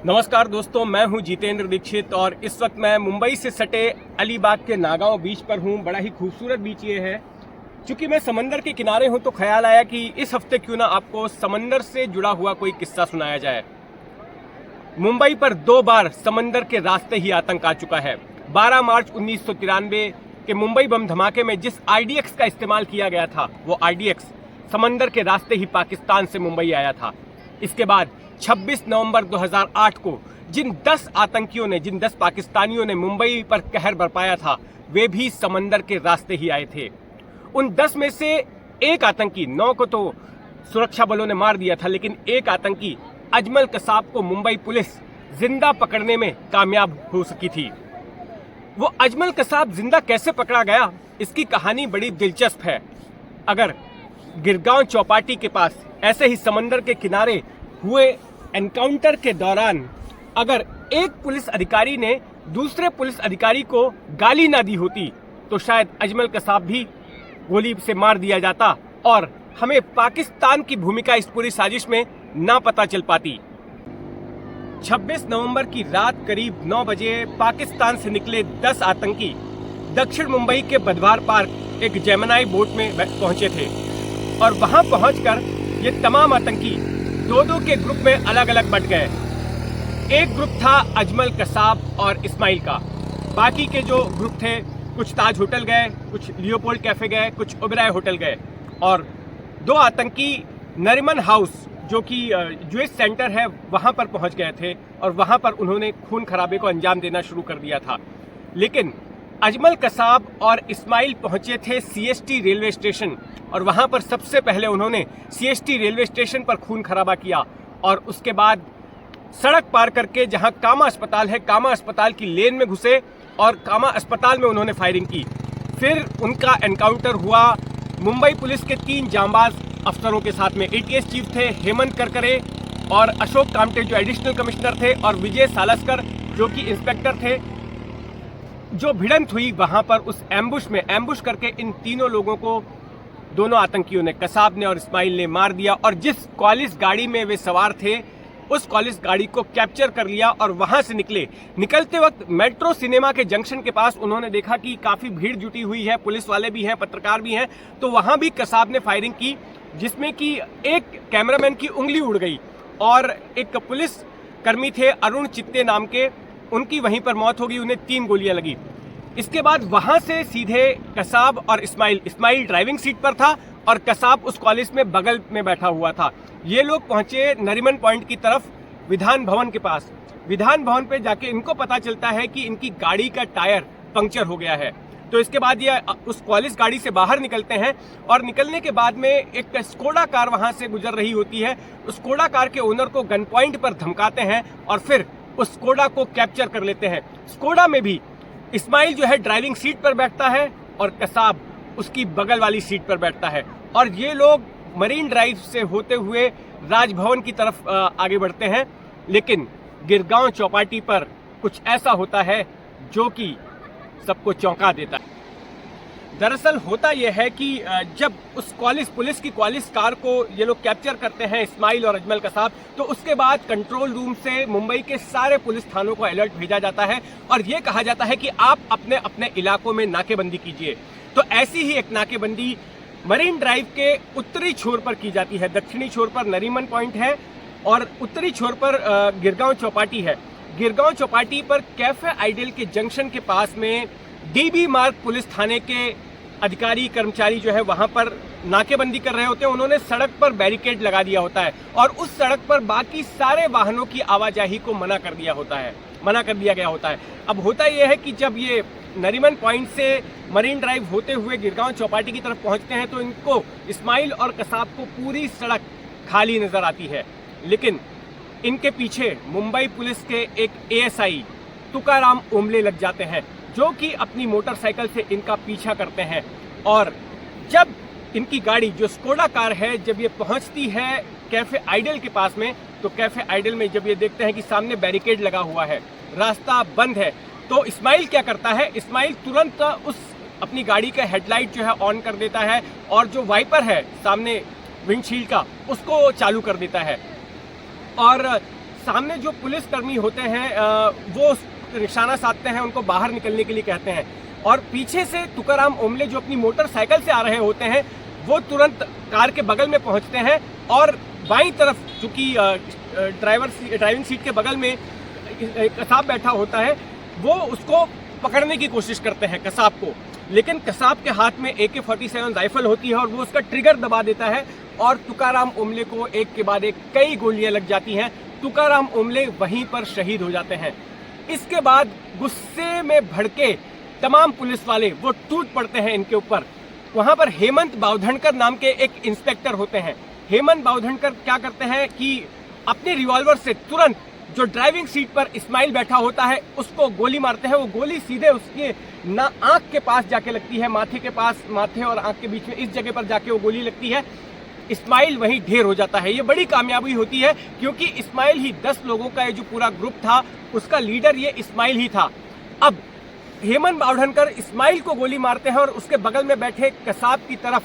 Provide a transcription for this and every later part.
नमस्कार दोस्तों, मैं हूं जितेंद्र दीक्षित और इस वक्त मैं मुंबई से सटे अलीबाग के नागांव बीच पर हूं। बड़ा ही खूबसूरत बीच ये है। चूंकि मैं समंदर के किनारे हूं तो ख्याल आया कि इस हफ्ते क्यों ना आपको समंदर से जुड़ा हुआ कोई किस्सा सुनाया जाए। मुंबई पर 2 बार समंदर के रास्ते ही आतंक आ चुका है। 12 मार्च 1993 के मुंबई बम धमाके में जिस IDX का इस्तेमाल किया गया था, वो IDX समंदर के रास्ते ही पाकिस्तान से मुंबई आया था। इसके बाद 26 नवंबर 2008 को जिन 10 आतंकियों ने, जिन 10 पाकिस्तानियों ने मुंबई पर कहर बरपाया था, वे भी समंदर के रास्ते ही आए थे। उन 10 में से एक आतंकी, 9 को तो सुरक्षा बलों ने मार दिया था, लेकिन एक आतंकी अजमल कसाब को मुंबई पुलिस जिंदा पकड़ने में कामयाब हो सकी थी। वो अजमल कसाब जिंदा कैसे पकड़ा गया, इसकी कहानी बड़ी दिलचस्प है। अगर गिरगांव चौपाटी के पास ऐसे ही समंदर के किनारे हुए एनकाउंटर के दौरान अगर एक पुलिस अधिकारी ने दूसरे पुलिस अधिकारी को गाली ना दी होती तो शायद अजमल कसाब भी गोली से मार दिया जाता और हमें पाकिस्तान की भूमिका इस पूरी साजिश में ना पता चल पाती। 26 नवंबर की रात करीब 9 बजे पाकिस्तान से निकले 10 आतंकी दक्षिण मुंबई के बधवार पार्क एक जेमिनी बोट में पहुंचे थे और वहां पहुंचकर ये तमाम आतंकी 2-2 के ग्रुप में अलग अलग बट गए। एक ग्रुप था अजमल कसाब और इस्माइल का, बाकी के जो ग्रुप थे कुछ ताज होटल गए, कुछ लियोपोल्ड कैफे गए, कुछ ओबराय होटल गए और 2 आतंकी नरीमन हाउस जो कि यूएस सेंटर है वहां पर पहुंच गए थे और वहां पर उन्होंने खून खराबे को अंजाम देना शुरू कर दिया था। लेकिन अजमल कसाब और इस्माइल पहुंचे थे CST रेलवे स्टेशन और वहां पर सबसे पहले उन्होंने CST रेलवे स्टेशन पर खून खराबा किया और उसके बाद सड़क पार करके जहां कामा अस्पताल है, कामा अस्पताल की लेन में घुसे और कामा अस्पताल में उन्होंने फायरिंग की। फिर उनका एनकाउंटर हुआ मुंबई पुलिस के 3 जांबाज अफसरों के साथ में। ATS चीफ थे हेमंत करकरे और अशोक कामटे जो एडिशनल कमिश्नर थे और विजय सालस्कर जो कि इंस्पेक्टर थे। जो भिड़ंत हुई वहां पर उस एम्बुश करके इन तीनों लोगों को दोनों आतंकियों ने, कसाब ने और इस्माइल ने मार दिया और जिस कॉलिस गाड़ी में वे सवार थे उस कॉलिस गाड़ी को कैप्चर कर लिया और वहां से निकलते वक्त मेट्रो सिनेमा के जंक्शन के पास उन्होंने देखा कि काफी भीड़ जुटी हुई है, पुलिस वाले भी हैं, पत्रकार भी हैं, तो वहां भी कसाब ने फायरिंग की जिसमें कि एक कैमरामैन की उंगली उड़ गई और एक पुलिस कर्मी थे अरुण चित्ते नाम के, उनकी वहीं पर मौत हो गई, उन्हें 3 गोलियां लगी। इसके बाद वहां से सीधे कसाब और इस्माइल ड्राइविंग सीट पर था और कसाब उस कॉलेज में बगल में बैठा हुआ था। ये लोग पहुंचे नरीमन पॉइंट की तरफ विधान भवन के पास। विधान भवन पे जाके इनको पता चलता है कि इनकी गाड़ी का टायर पंक्चर हो गया है। तो इसके बाद ये उस कॉलेज गाड़ी से बाहर निकलते हैं और निकलने के बाद में एक स्कोडा कार वहां से गुजर रही होती है। उस स्कोडा कार के ओनर को गन पॉइंट पर धमकाते हैं और फिर उस स्कोडा को कैप्चर कर लेते हैं। स्कोडा में भी इस्माइल जो है ड्राइविंग सीट पर बैठता है और कसाब उसकी बगल वाली सीट पर बैठता है और ये लोग मरीन ड्राइव से होते हुए राजभवन की तरफ आगे बढ़ते हैं। लेकिन गिरगांव चौपाटी पर कुछ ऐसा होता है जो कि सबको चौंका देता है। दरअसल होता यह है कि जब उस पुलिस की कॉलिस कार को ये लोग कैप्चर करते हैं इस्माइल और अजमल कसाब, तो उसके बाद कंट्रोल रूम से मुंबई के सारे पुलिस थानों को अलर्ट भेजा जाता है और ये कहा जाता है कि आप अपने अपने इलाकों में नाकेबंदी कीजिए। तो ऐसी ही एक नाकेबंदी मरीन ड्राइव के उत्तरी छोर पर की जाती है। दक्षिणी छोर पर नरीमन पॉइंट है और उत्तरी छोर पर गिरगांव चौपाटी है। गिरगांव चौपाटी पर कैफे आइडियल के जंक्शन के पास में DB मार्ग पुलिस थाने के अधिकारी कर्मचारी जो है वहां पर नाकेबंदी कर रहे होते हैं। उन्होंने सड़क पर बैरिकेड लगा दिया होता है और उस सड़क पर बाकी सारे वाहनों की आवाजाही को मना कर दिया गया होता है। अब होता यह है कि जब ये नरीमन पॉइंट से मरीन ड्राइव होते हुए गिरगांव चौपाटी की तरफ पहुंचते हैं तो इनको इस्माइल और कसाब को पूरी सड़क खाली नजर आती है। लेकिन इनके पीछे मुंबई पुलिस के एक ASI तुकाराम ओमले लग जाते हैं जो कि अपनी मोटरसाइकिल से इनका पीछा करते हैं और जब इनकी गाड़ी जो स्कोडा कार है जब ये पहुंचती है कैफे आइडियल के पास में, तो कैफे आइडियल में जब ये देखते हैं कि सामने बैरिकेड लगा हुआ है, रास्ता बंद है, तो इस्माइल क्या करता है, इस्माइल तुरंत उस अपनी गाड़ी का हेडलाइट जो है ऑन कर देता है और जो वाइपर है सामने विंडशील्ड का उसको चालू कर देता है और सामने जो पुलिसकर्मी होते हैं वो निशाना साधते हैं, उनको बाहर निकलने के लिए कहते हैं, और पीछे से तुकाराम ओमले जो अपनी मोटरसाइकिल से आ रहे होते हैं वो तुरंत कार के बगल में पहुंचते हैं और बाईं तरफ, चूंकि ड्राइविंग सीट के बगल में कसाब बैठा होता है, वो उसको पकड़ने की कोशिश करते हैं कसाब को, लेकिन कसाब के हाथ में AK-47 राइफल होती है और वो उसका ट्रिगर दबा देता है और तुकाराम ओमले को एक के बाद एक कई गोलियां लग जाती हैं। तुकाराम ओमले वहीं पर शहीद हो जाते हैं। इसके बाद गुस्से में भड़के तमाम पुलिस वाले वो टूट पड़ते हैं इनके ऊपर। वहां पर हेमंत बावधनकर नाम के एक इंस्पेक्टर होते हैं। हेमंत बावधनकर क्या करते हैं कि अपने रिवॉल्वर से तुरंत जो ड्राइविंग सीट पर इस्माइल बैठा होता है उसको गोली मारते हैं। वो गोली सीधे उसके आंख के पास जाके लगती है, माथे के पास, माथे और आंख के बीच में इस जगह पर जाके वो गोली लगती है। इस्माइल वहीं ढेर हो जाता है। ये बड़ी कामयाबी होती है क्योंकि इस्माइल ही 10 लोगों का ये जो पूरा ग्रुप था उसका लीडर ये इस्माइल ही था। अब हेमंत बावधनकर इस्माइल को गोली मारते हैं और उसके बगल में बैठे कसाब की तरफ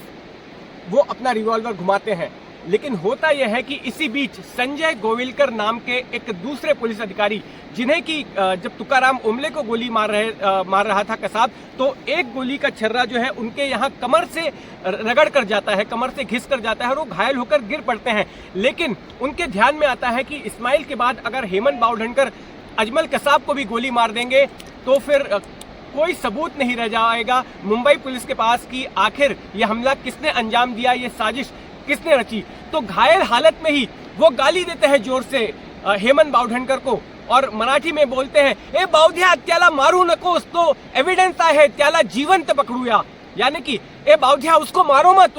वो अपना रिवॉल्वर घुमाते हैं, लेकिन होता यह है कि इसी बीच संजय गोविलकर नाम के एक दूसरे पुलिस अधिकारी, जिन्हें कि जब तुकाराम ओमले को गोली मार रहा था कसाब, तो एक गोली का छर्रा जो है उनके यहाँ कमर से रगड़ कर जाता है, कमर से घिस कर जाता है और वो घायल होकर गिर पड़ते हैं। लेकिन उनके ध्यान में आता है कि इस्माइल के बाद अगर हेमंत बावधनकर अजमल कसाब को भी गोली मार देंगे तो फिर कोई सबूत नहीं रह जाएगा मुंबई पुलिस के पास कि आखिर ये हमला किसने अंजाम दिया, ये साजिश किसने रची। तो घायल हालत में ही वो गाली देते हैं जोर से हेमंत बावधनकर को और मराठी में बोलते हैं, ए बावध्या त्याला मारू नकोस, तो एविडेंस आहे त्याला जिवंत पकड़ूया, यानी कि ए बावध्या उसको मारो मत,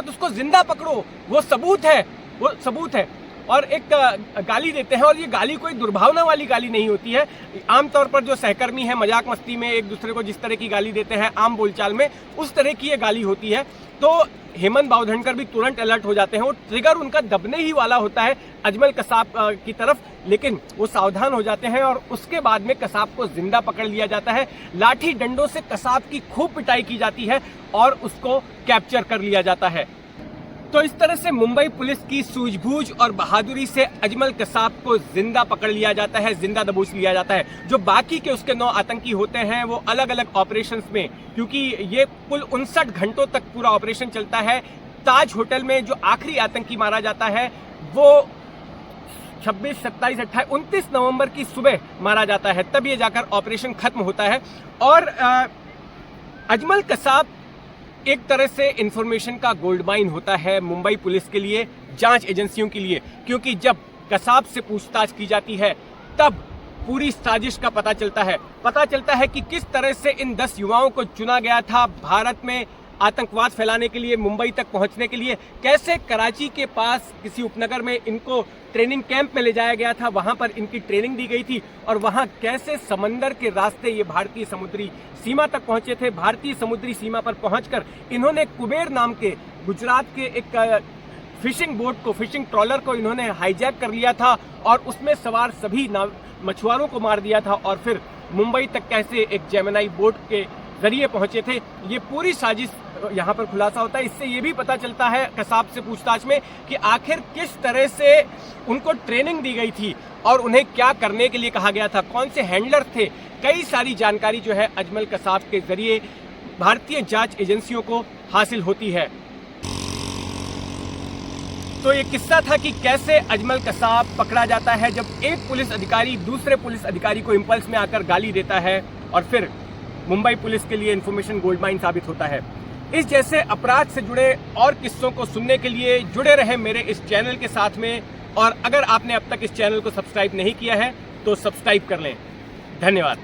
उसको जिंदा पकड़ो, वो सबूत है। और एक गाली देते हैं और ये गाली कोई दुर्भावना वाली गाली नहीं होती है। आमतौर पर जो सहकर्मी है मजाक मस्ती में एक दूसरे को जिस तरह की गाली देते हैं आम बोलचाल में, उस तरह की ये गाली होती है। तो हेमंत बावधनकर भी तुरंत अलर्ट हो जाते हैं। वो ट्रिगर उनका दबने ही वाला होता है अजमल कसाब की तरफ, लेकिन वो सावधान हो जाते हैं और उसके बाद में कसाब को जिंदा पकड़ लिया जाता है। लाठी डंडों से कसाब की खूब पिटाई की जाती है और उसको कैप्चर कर लिया जाता है। तो इस तरह से मुंबई पुलिस की सूझबूझ और बहादुरी से अजमल कसाब को जिंदा पकड़ लिया जाता है, जिंदा दबोच लिया जाता है। जो बाकी के उसके 9 आतंकी होते हैं वो अलग अलग ऑपरेशंस में, क्योंकि ये कुल 59 घंटों तक पूरा ऑपरेशन चलता है। ताज होटल में जो आखिरी आतंकी मारा जाता है वो 26, 27, 28, 29 नवंबर की सुबह मारा जाता है, तब ये जाकर ऑपरेशन खत्म होता है। और अजमल कसाब एक तरह से इंफॉर्मेशन का गोल्ड माइन होता है मुंबई पुलिस के लिए, जांच एजेंसियों के लिए, क्योंकि जब कसाब से पूछताछ की जाती है तब पूरी साजिश का पता चलता है कि किस तरह से इन 10 युवाओं को चुना गया था भारत में आतंकवाद फैलाने के लिए, मुंबई तक पहुंचने के लिए। कैसे कराची के पास किसी उपनगर में इनको ट्रेनिंग कैंप में ले जाया गया था, वहां पर इनकी ट्रेनिंग दी गई थी और वहां कैसे समंदर के रास्ते ये भारतीय समुद्री सीमा तक पहुंचे थे। भारतीय समुद्री सीमा पर पहुंचकर इन्होंने कुबेर नाम के गुजरात के एक फिशिंग बोट को, फिशिंग ट्रॉलर को इन्होंने हाईजैक कर लिया था और उसमें सवार सभी मछुआरों को मार दिया था और फिर मुंबई तक कैसे एक जेमिनी बोट के जरिए पहुंचे थे। ये पूरी साजिश यहाँ पर खुलासा होता है। इससे ये भी पता चलता है कसाब से पूछताछ में कि आखिर किस तरह से उनको ट्रेनिंग दी गई थी और उन्हें क्या करने के लिए कहा गया था, कौन से हैंडलर थे। कई सारी जानकारी जो है अजमल कसाब के जरिए भारतीय जांच एजेंसियों को हासिल होती है। तो ये किस्सा था कि कैसे अजमल कसाब पकड़ा जाता है जब एक पुलिस अधिकारी दूसरे पुलिस अधिकारी को इंपल्स में आकर गाली देता है और फिर मुंबई पुलिस के लिए इंफॉर्मेशन गोल्ड माइन साबित होता है। इस जैसे अपराध से जुड़े और किस्सों को सुनने के लिए जुड़े रहे मेरे इस चैनल के साथ में, और अगर आपने अब तक इस चैनल को सब्सक्राइब नहीं किया है तो सब्सक्राइब कर लें। धन्यवाद।